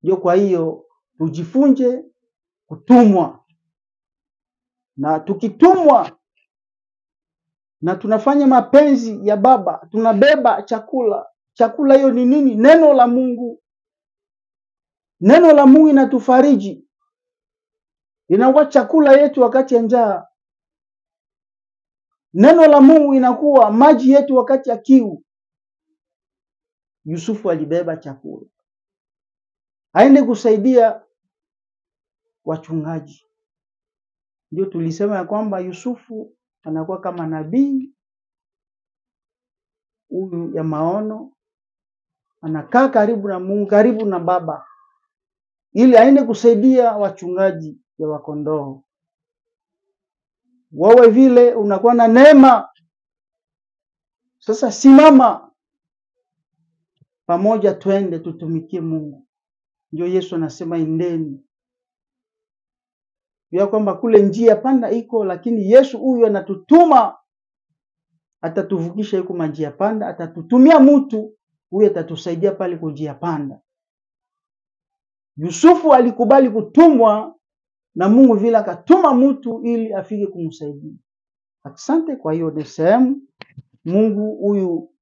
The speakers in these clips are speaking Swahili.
Ndio kwa hiyo tujifunze kutumwa, na tukitumwa na tunafanya mapenzi ya Baba, tunabeba chakula. Chakula hiyo ni nini? Neno la Mungu. Neno la Mungu inatufariji, inakuwa chakula yetu wakati ya njaa. Neno la Mungu inakuwa maji yetu wakati ya kiu. Yusufu alibeba chakula aende kusaidia wachungaji. Ndio tulisema ya kwamba Yusufu anakuwa kama nabii huyu ya maono, anakaa karibu na Mungu, karibu na Baba, ili aende kusaidia wachungaji ya wakondoo. Wewe vile unakuwa na neema, sasa simama pamoja, twende tutumikie Mungu. Ndio Yesu anasema endeni. Ya kwamba kule njia panda iko, lakini Yesu huyu anatutuma, atatuvukisha yuko njia panda, atatutumia mtu huyu atatusaidia pale kwa njia panda. Yusufu alikubali kutumwa na Mungu, vile akatuma mtu ili afike kumsaidia. Asante. Kwa hiyo ni sehemu Mungu huyu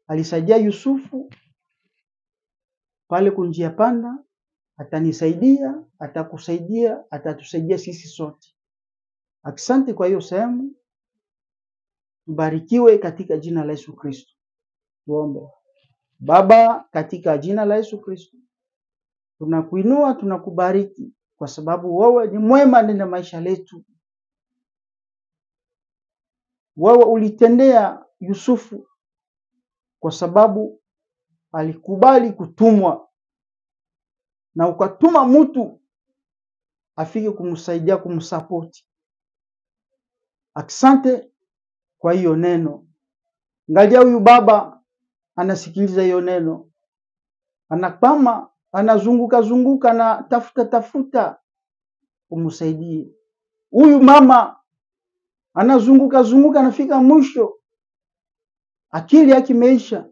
alisaidia Yusufu pale kwa njia panda, atanisaidia, atakusaidia, atatusaidia sisi sote. Asante kwa hiyo sehemu. Mbarikiwe katika jina la Yesu Kristo. Tuombe. Baba, katika jina la Yesu Kristo, tunakuinua, tunakubariki kwa sababu wewe ni mwema ndani ya maisha yetu. Wewe ulitendea Yusufu kwa sababu alikubali kutumwa, na ukatuma mtu afike kumsaidia, kumsupport. Asante kwa hiyo neno. Ngalia huyu baba anasikiliza hiyo neno, anapama, anazunguka na tafuta umsaidie. Huyu mama anazunguka anafika mwisho, akili yake imeisha,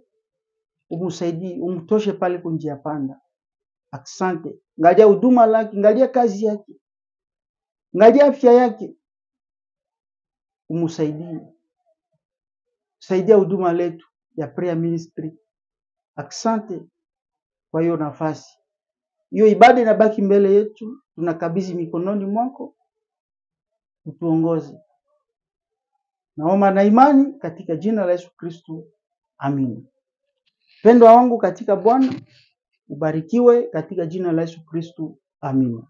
umsaidie, umtoshe pale kwa njia panda. Asante. Ngalia huduma lake, ngalia kazi yake, ngalia afya yake, umsaidie. Saidia huduma letu ya prayer ministry. Asante kwa hiyo nafasi. Hiyo ibada inabaki mbele yetu, tunakabidhi mikononi mwako, utuongoze. Naomba na imani katika jina la Yesu Kristo. Amin. Pendwa wangu katika Bwana, ubarikiwe katika jina la Yesu Kristo. Amin.